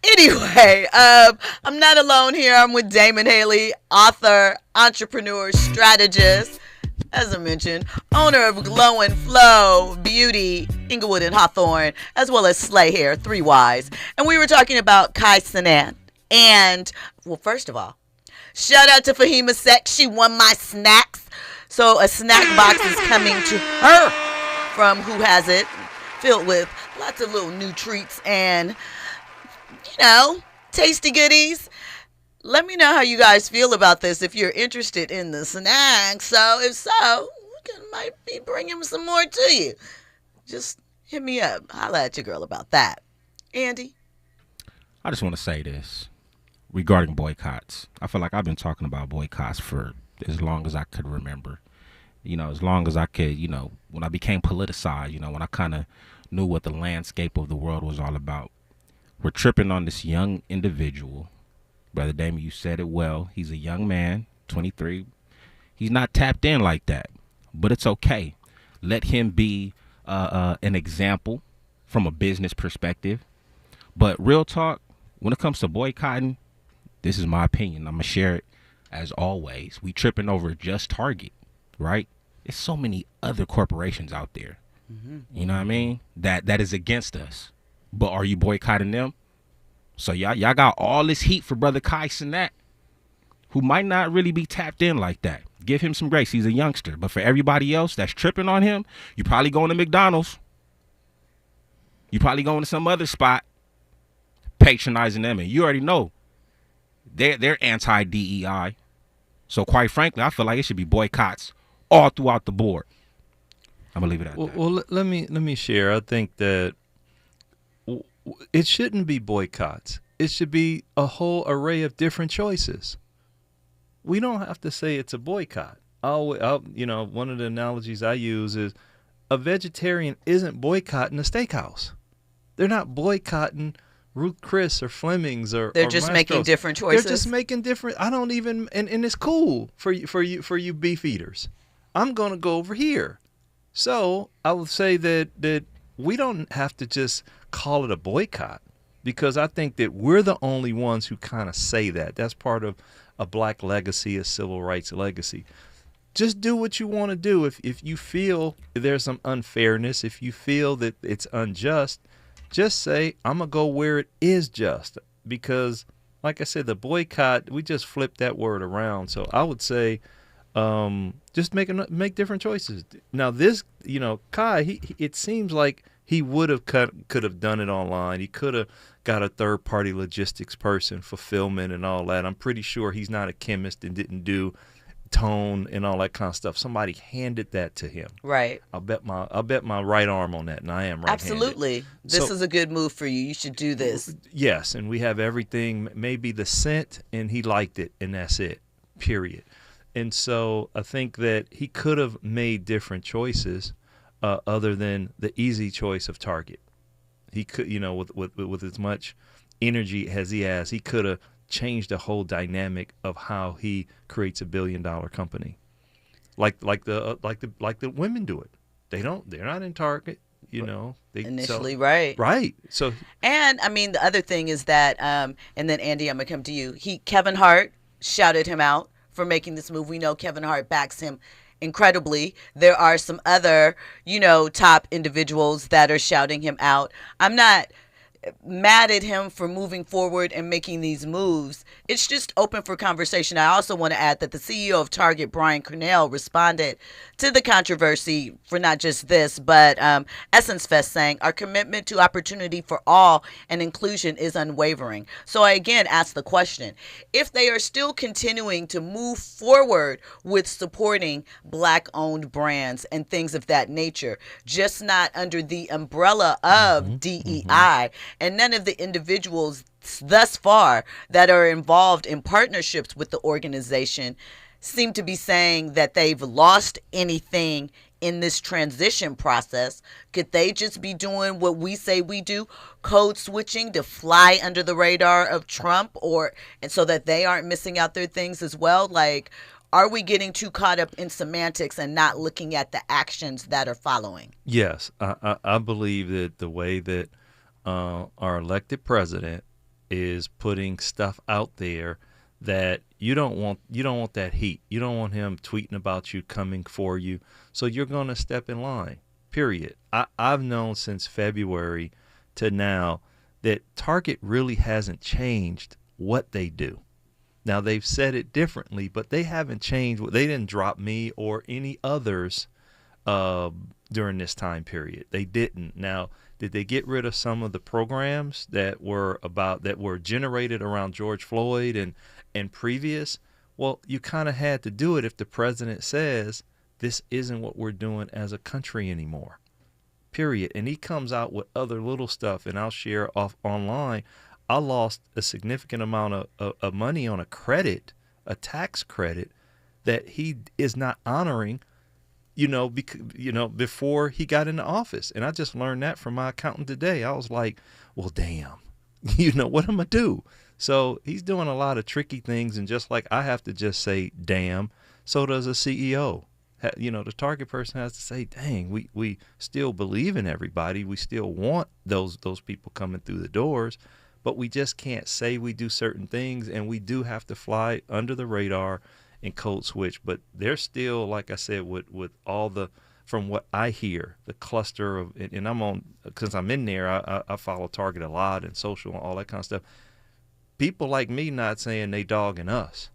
Anyway, I'm not alone here. I'm with Damon Haley, author, entrepreneur, strategist, as I mentioned, owner of Glow and Flow Beauty, Inglewood and Hawthorne, as well as Slayyy Hair, 3 Ys. And we were talking about Kai Cenat. And, well, first of all, shout out to Fahima Seck. She won my snacks. So a snack box is coming to her from Who Has It, filled with lots of little new treats and, tasty goodies. Let me know how you guys feel about this if you're interested in the snacks. So if so, we might be bringing some more to you. Just hit me up. Holla at your girl about that. Andy? I just want to say this regarding boycotts. I feel like I've been talking about boycotts for as long as I could remember. As long as I could, when I became politicized, when I kind of knew what the landscape of the world was all about. We're tripping on this young individual. Brother Damon, you said it well. He's a young man, 23. He's not tapped in like that, but it's okay. Let him be an example from a business perspective. But real talk, when it comes to boycotting, this is my opinion. I'm going to share it as always. We tripping over just Target, right? There's so many other corporations out there. You know what I mean? That is against us. But are you boycotting them? So y'all got all this heat for brother Kai Cenat, who might not really be tapped in like that. Give him some grace. He's a youngster. But for everybody else that's tripping on him, you probably going to McDonald's. You probably going to some other spot, patronizing them. And you already know they're anti-DEI. So quite frankly, I feel like it should be boycotts all throughout the board. I'm going to leave it at that. Well, let me share. I think that it shouldn't be boycotts. It should be a whole array of different choices. We don't have to say it's a boycott. One of the analogies I use is a vegetarian isn't boycotting a steakhouse. They're not boycotting Ruth Chris or Fleming's or they're just making different choices. They're just making different. I don't even, and it's cool for you beef eaters. I'm gonna go over here. So I would say that we don't have to just call it a boycott, because I think that we're the only ones who kind of say that. That's part of a black legacy, a civil rights legacy. Just do what you want to do. If you feel there's some unfairness, if you feel that it's unjust, just say, I'm going to go where it is just. Because, like I said, the boycott, we just flipped that word around. So I would say just make different choices. Now this, Kai, it seems like he could have done it online. He could have got a third-party logistics person, fulfillment and all that. I'm pretty sure he's not a chemist and didn't do tone and all that kind of stuff. Somebody handed that to him. Right. I'll bet my right arm on that, and I am right-handed. Absolutely. This is a good move for you. You should do this. Yes, and we have everything, maybe the scent, and he liked it, and that's it, period. And so I think that he could have made different choices other than the easy choice of Target. He could, with as much energy as he has, he could have changed the whole dynamic of how he creates $1 billion company, like the women do it. They're not in Target. You know, initially, right. Right. So, and I mean, the other thing is that, and then Andy, I'm gonna come to you. Kevin Hart shouted him out for making this move. We know Kevin Hart backs him incredibly. There are some other, top individuals that are shouting him out. I'm not mad at him for moving forward and making these moves. It's just open for conversation. I also want to add that the CEO of Target, Brian Cornell, responded to the controversy for not just this, but Essence Fest, saying our commitment to opportunity for all and inclusion is unwavering. So I again ask the question, if they are still continuing to move forward with supporting Black-owned brands and things of that nature, just not under the umbrella of DEI, and none of the individuals thus far that are involved in partnerships with the organization seem to be saying that they've lost anything in this transition process, could they just be doing what we say we do, code switching to fly under the radar of Trump, and so that they aren't missing out their things as well? Like, are we getting too caught up in semantics and not looking at the actions that are following? Yes, I believe that the way that our elected president is putting stuff out there that you don't want that heat. You don't want him tweeting about you, coming for you. So you're going to step in line, period. I've known since February to now that Target really hasn't changed what they do. Now, they've said it differently, but they haven't changed. They didn't drop me or any others during this time period. They didn't. Now, did they get rid of some of the programs that were generated around George Floyd and previous? Well, you kind of had to do it if the president says this isn't what we're doing as a country anymore, period. And he comes out with other little stuff, and I'll share off online. I lost a significant amount of money on a tax credit that he is not honoring, before he got into office. And I just learned that from my accountant today. I was like, well, damn, what am I do? So he's doing a lot of tricky things. And just like I have to just say, damn, so does a CEO. The Target person has to say, dang, we still believe in everybody. We still want those people coming through the doors, but we just can't say we do certain things, and we do have to fly under the radar and code switch. But they're still, like I said, with all the, from what I hear, the cluster of, and I'm on, because I'm in there, I follow Target a lot and social and all that kind of stuff. People like me not saying they dogging us,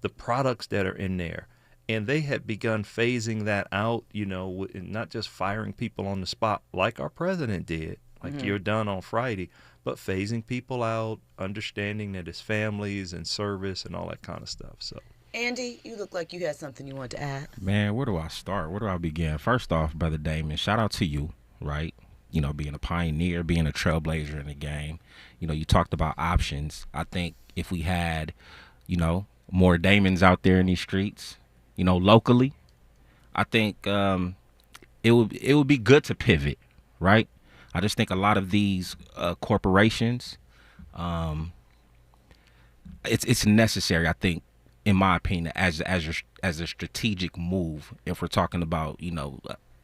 the products that are in there. And they had begun phasing that out, not just firing people on the spot like our president did, like you're done on Friday, but phasing people out, understanding that it's families and service and all that kind of stuff. So, Andy, you look like you had something you want to add. Man, where do I start? Where do I begin? First off, Brother Damon, shout out to you, right? Being a pioneer, being a trailblazer in the game. You talked about options. I think if we had, more Damons out there in these streets, locally, I think it would be good to pivot, right? I just think a lot of these corporations, it's necessary, I think, in my opinion, as a strategic move, if we're talking about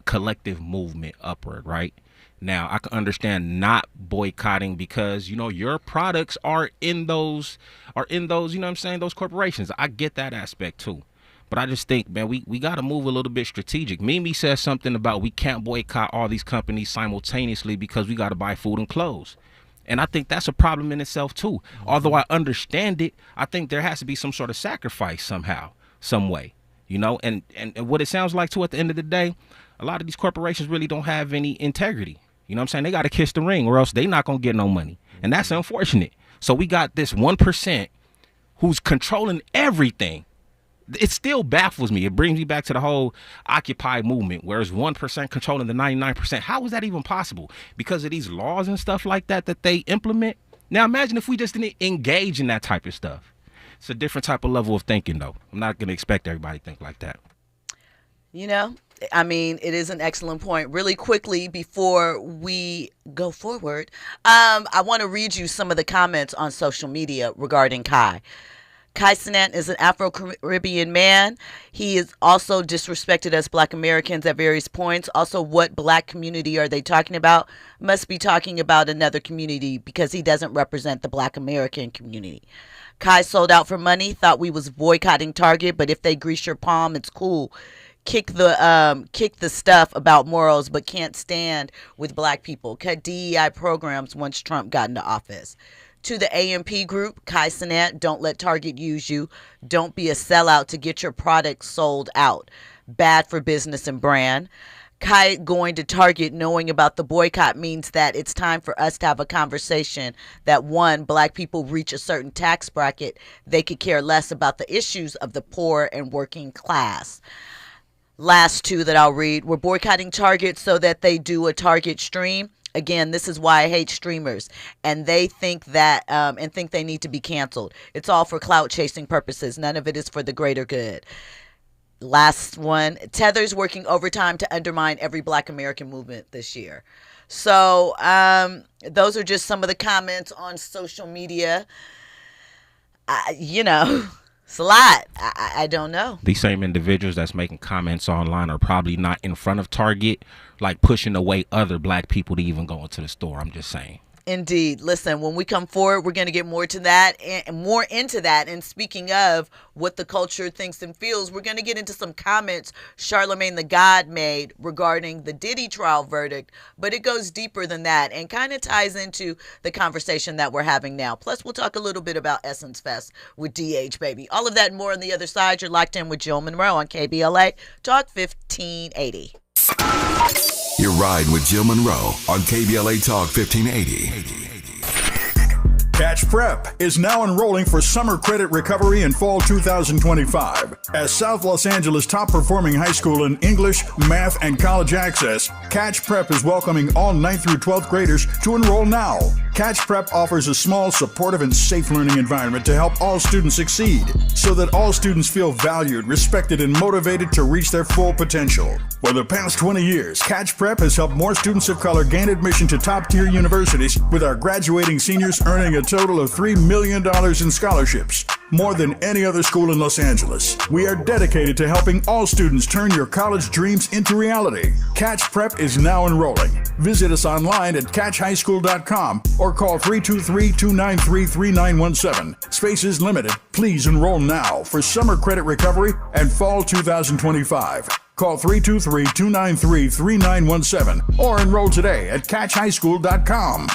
collective movement upward, right? Now, I can understand not boycotting because your products are in those those corporations. I get that aspect too. But I just think, man, we got to move a little bit strategic. Mimi says something about we can't boycott all these companies simultaneously because we got to buy food and clothes. And I think that's a problem in itself, too. Mm-hmm. Although I understand it, I think there has to be some sort of sacrifice somehow, some way, and what it sounds like, too, at the end of the day, a lot of these corporations really don't have any integrity. You know what I'm saying? They got to kiss the ring or else they not going to get no money. And that's unfortunate. So we got this 1% who's controlling everything. It still baffles me. It brings me back to the whole Occupy movement, whereas 1% controlling the 99%. How is that even possible? Because of these laws and stuff like that they implement? Now imagine if we just didn't engage in that type of stuff. It's a different type of level of thinking, though. I'm not going to expect everybody to think like that. It is an excellent point. Really quickly, before we go forward, I want to read you some of the comments on social media regarding Kai. Kai Cenat is an Afro-Caribbean man. He is also disrespected as Black Americans at various points. Also, what Black community are they talking about? Must be talking about another community because he doesn't represent the Black American community. Kai sold out for money, thought we was boycotting Target, but if they grease your palm, it's cool. Kick the stuff about morals, but can't stand with Black people. Cut DEI programs once Trump got into office. To the AMP group, Kai Cenat, don't let Target use you. Don't be a sellout to get your product sold out. Bad for business and brand. Kai going to Target knowing about the boycott means that it's time for us to have a conversation that, one, Black people reach a certain tax bracket, they could care less about the issues of the poor and working class. Last two that I'll read. We're boycotting Target so that they do a Target stream. Again, this is why I hate streamers, and they think that think they need to be canceled. It's all for clout chasing purposes. None of it is for the greater good. Last one, Tether's working overtime to undermine every Black American movement this year. So those are just some of the comments on social media. It's a lot. I don't know. These same individuals that's making comments online are probably not in front of Target, like pushing away other Black people to even go into the store. I'm just saying. Indeed. Listen, when we come forward, we're going to get more to that and more into that. And speaking of what the culture thinks and feels, we're going to get into some comments Charlamagne da God made regarding the Diddy trial verdict. But it goes deeper than that and kind of ties into the conversation that we're having now. Plus, we'll talk a little bit about Essence Fest with DH Baby. All of that and more on the other side. You're locked in with Jill Munroe on KBLA Talk 1580. You're riding with Jill Munroe on KBLA Talk 1580. Catch Prep is now enrolling for summer credit recovery in fall 2025. As South Los Angeles' top-performing high school in English, math, and college access, Catch Prep is welcoming all 9th through 12th graders to enroll now. Catch Prep offers a small, supportive, and safe learning environment to help all students succeed, so that all students feel valued, respected, and motivated to reach their full potential. For the past 20 years, Catch Prep has helped more students of color gain admission to top-tier universities, with our graduating seniors earning a total of $3 million in scholarships, more than any other school in Los Angeles. We are dedicated to helping all students turn your college dreams into reality. Catch Prep is now enrolling. Visit us online at catchhighschool.com or call 323-293-3917. Spaces limited. Please enroll now for summer credit recovery and fall 2025. Call 323-293-3917 or enroll today at catchhighschool.com.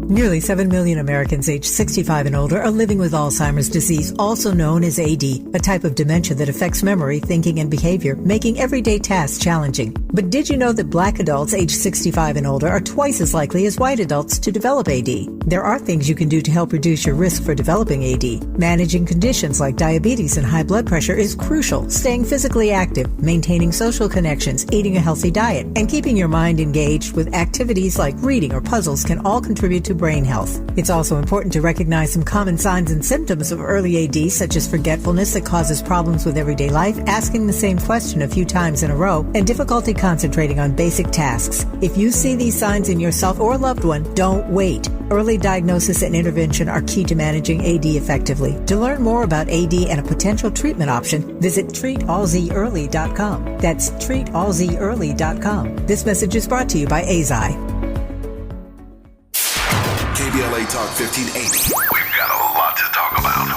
Nearly 7 million Americans aged 65 and older are living with Alzheimer's disease, also known as AD, a type of dementia that affects memory, thinking, and behavior, making everyday tasks challenging. But did you know that Black adults aged 65 and older are twice as likely as white adults to develop AD? There are things you can do to help reduce your risk for developing AD. Managing conditions like diabetes and high blood pressure is crucial. Staying physically active, maintaining social connections, eating a healthy diet, and keeping your mind engaged with activities like reading or puzzles can all contribute to brain health. It's also important to recognize some common signs and symptoms of early AD, such as forgetfulness that causes problems with everyday life, asking the same question a few times in a row, and difficulty concentrating on basic tasks. If you see these signs in yourself or a loved one, don't wait. Early diagnosis and intervention are key to managing AD effectively. To learn more about AD and a potential treatment option, visit treatalzearly.com. That's treatalzearly.com. This message is brought to you by AZI. KBLA Talk 1580. We've got a lot to talk about.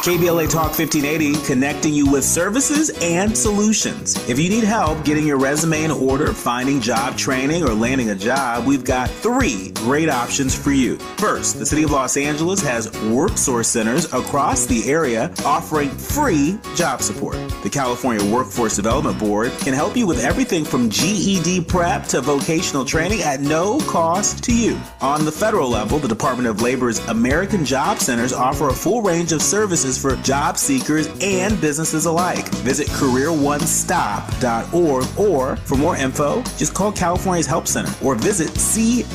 KBLA Talk 1580, connecting you with services and solutions. If you need help getting your resume in order, finding job training, or landing a job, we've got 3 great options for you. First, the City of Los Angeles has WorkSource centers across the area offering free job support. The California Workforce Development Board can help you with everything from GED prep to vocational training at no cost to you. On the federal level, the Department of Labor's American Job Centers offer a full range of services services for job seekers and businesses alike. Visit careeronestop.org, or for more info, just call California's Help Center or visit cwdb.ca.gov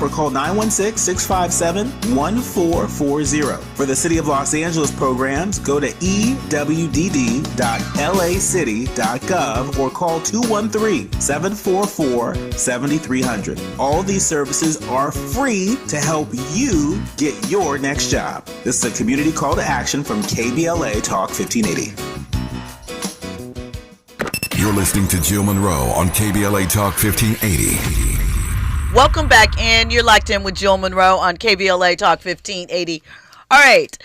or call 916-657-1440. For the City of Los Angeles programs, go to ewdd.lacity.gov or call 213-744-7300. All these services are free to help you get your next job. This is a community call to action from KBLA Talk 1580. You're listening to Jill Munroe on KBLA Talk 1580. Welcome back in. You're locked in with Jill Munroe on KBLA Talk 1580. All right.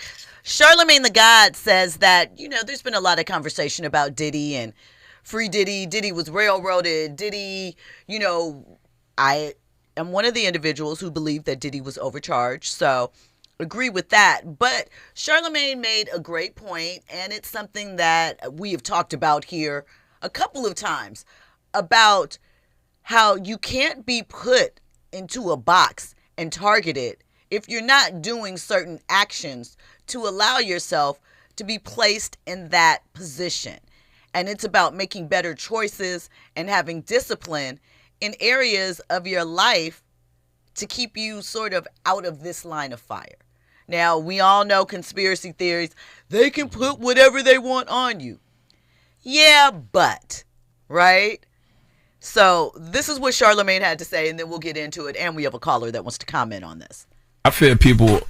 Charlamagne da God says that, there's been a lot of conversation about Diddy and free Diddy. Diddy was railroaded. Diddy, I am one of the individuals who believe that Diddy was overcharged. So agree with that. But Charlamagne made a great point, and it's something that we have talked about here a couple of times, about how you can't be put into a box and targeted if you're not doing certain actions to allow yourself to be placed in that position. And it's about making better choices and having discipline in areas of your life to keep you sort of out of this line of fire. Now, we all know conspiracy theories. They can put whatever they want on you. Yeah, but, right? So this is what Charlamagne had to say, and then we'll get into it. And we have a caller that wants to comment on this. I fear people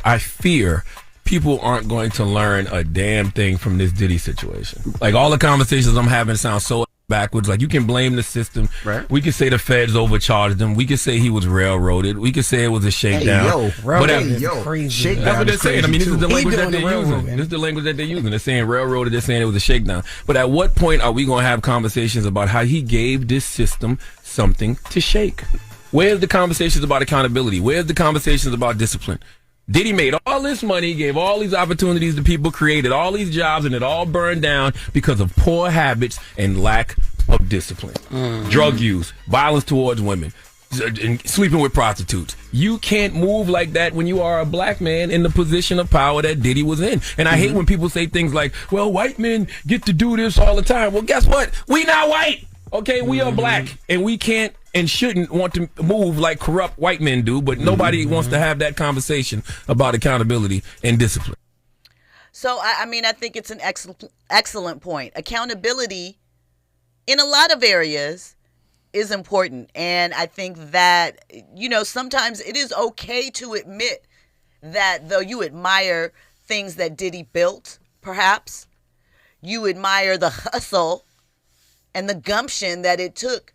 aren't going to learn a damn thing from this Diddy situation. Like, all the conversations I'm having sound so backwards. Like, you can blame the system. Right. We can say the feds overcharged him. We can say he was railroaded. We can say it was a shakedown. Crazy. Shakedown. That's what they're saying. I mean, this is the language that they're using. This is the language that they're using. They're saying railroaded. They're saying it was a shakedown. But at what point are we going to have conversations about how he gave this system something to shake? Where's the conversations about accountability? Where's the conversations about discipline? Diddy made all this money, gave all these opportunities to people, created all these jobs, and it all burned down because of poor habits and lack of discipline. Drug use, violence towards women, and sleeping with prostitutes. You can't move like that when you are a black man in the position of power that Diddy was in. And I hate when people say things like, well, white men get to do this all the time. Well, guess what? We not white. Okay, we are black, and we can't and shouldn't want to move like corrupt white men do, but nobody wants to have that conversation about accountability and discipline. So, I think it's an excellent point. Accountability in a lot of areas is important. And I think that, sometimes it is okay to admit that though you admire things that Diddy built, perhaps, you admire the hustle and the gumption that it took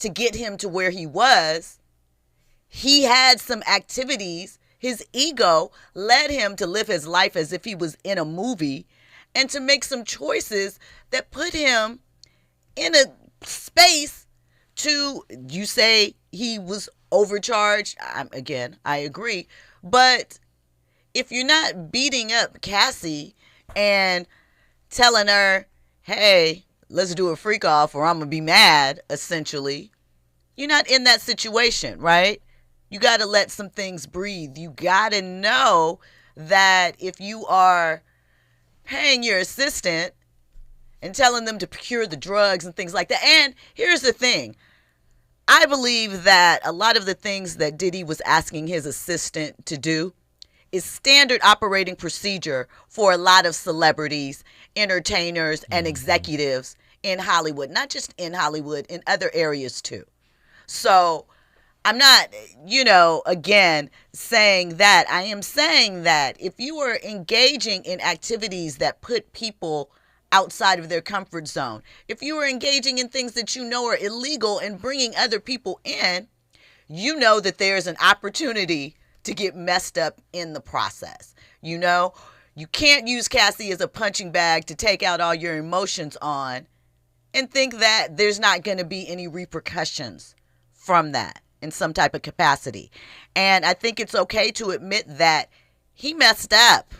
to get him to where he was. He had some activities. His ego led him to live his life as if he was in a movie and to make some choices that put him in a space to, you say he was overcharged. Again, I agree. But if you're not beating up Cassie and telling her, hey, let's do a freak off or I'm going to be mad, essentially, you're not in that situation, right? You got to let some things breathe. You got to know that if you are paying your assistant and telling them to procure the drugs and things like that. And here's the thing. I believe that a lot of the things that Diddy was asking his assistant to do is standard operating procedure for a lot of celebrities, entertainers, and executives in Hollywood, not just in Hollywood, in other areas too. So I'm not, again, saying that. I am saying that if you are engaging in activities that put people outside of their comfort zone, if you are engaging in things that you know are illegal and bringing other people in, you know that there's an opportunity to get messed up in the process. You can't use Cassie as a punching bag to take out all your emotions on and think that there's not going to be any repercussions from that in some type of capacity. And I think it's okay to admit that he messed up,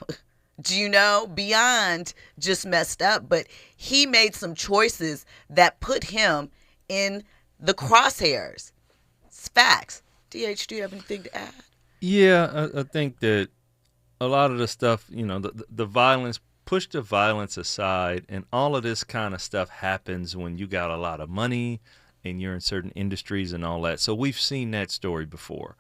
beyond just messed up, but he made some choices that put him in the crosshairs. It's facts. DH, do you have anything to add? Yeah, I think that a lot of the stuff, the violence, push the violence aside, and all of this kind of stuff happens when you got a lot of money and you're in certain industries and all that. So we've seen that story before.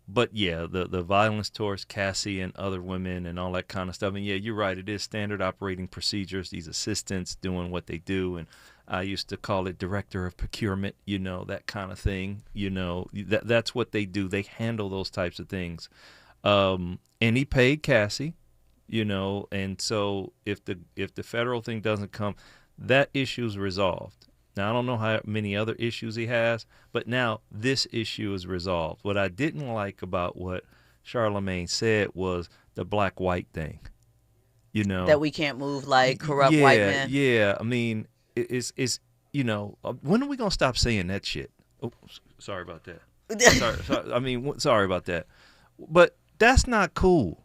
But yeah, the violence towards Cassie and other women and all that kind of stuff. And yeah, you're right. It is standard operating procedures, these assistants doing what they do. And I used to call it director of procurement, that kind of thing. That's what they do. They handle those types of things. And he paid Cassie, and so if the federal thing doesn't come, that issue's resolved. Now, I don't know how many other issues he has, but now this issue is resolved. What I didn't like about what Charlamagne said was the black-white thing, That we can't move like corrupt white men. Yeah, I mean, it's when are we going to stop saying that shit? Oh, sorry about that. Sorry about that. But that's not cool.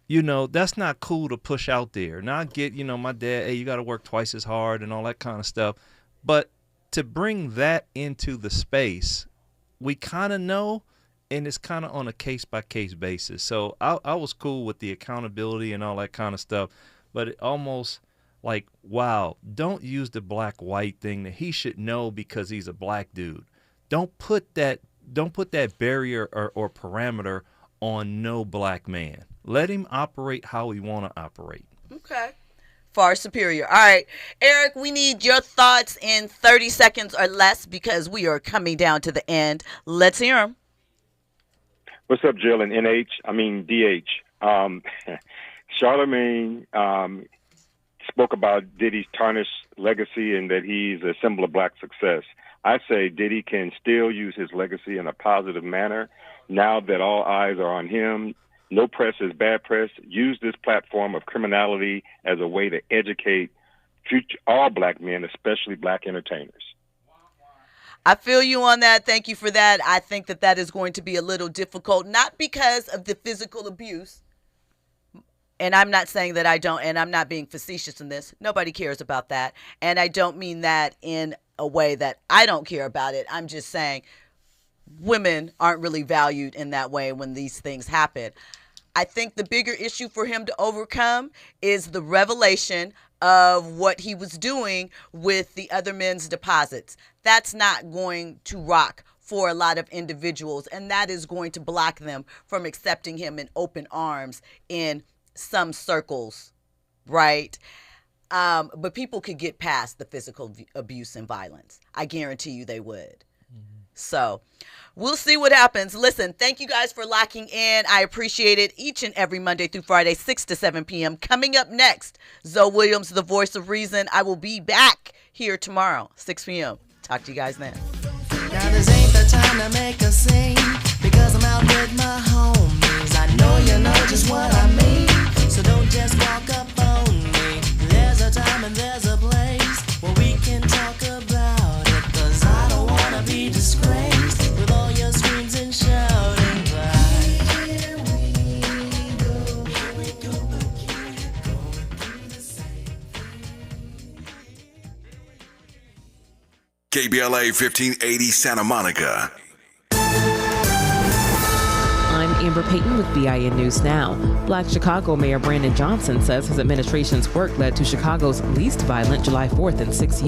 That's not cool to push out there. Now I get, my dad, hey, you got to work twice as hard and all that kind of stuff. But to bring that into the space, we kind of know, and it's kind of on a case-by-case basis. So I was cool with the accountability and all that kind of stuff, but it almost like, wow, don't use the black-white thing that he should know because he's a black dude. Don't put that barrier or parameter on no black man. Let him operate how he want to operate. Okay. Far superior. All right, Eric, we need your thoughts in 30 seconds or less because we are coming down to the end. Let's hear them. What's up, Jill and DH? Charlamagne spoke about Diddy's tarnished legacy and that he's a symbol of black success. I say Diddy can still use his legacy in a positive manner now that all eyes are on him. No press is bad press. Use this platform of criminality as a way to educate all black men, especially black entertainers. I feel you on that. Thank you for that. I think that is going to be a little difficult, not because of the physical abuse. And I'm not saying that I don't, and I'm not being facetious in this. Nobody cares about that. And I don't mean that in a way that I don't care about it. I'm just saying women aren't really valued in that way when these things happen. I think the bigger issue for him to overcome is the revelation of what he was doing with the other men's deposits. That's not going to rock for a lot of individuals, and that is going to block them from accepting him in open arms in some circles, right? But people could get past the physical abuse and violence. I guarantee you they would. So we'll see what happens. Listen, thank you guys for locking in. I appreciate it each and every Monday through Friday, 6 to 7 p.m. Coming up next, Zoe Williams, the voice of reason. I will be back here tomorrow, 6 p.m. Talk to you guys then. Now this ain't the time to make a scene because I'm out with my homies. I know you know just what I mean, so don't just walk up on me. There's a time and there's a place where we can talk about it, cause I don't wanna be disgraced with all your screams and shouting. But here we go, here we go again, going through the same thing. KBLA 1580 Santa Monica. I'm Amber Payton with BIN News Now. Black Chicago Mayor Brandon Johnson says his administration's work led to Chicago's least violent July 4th in 6 years.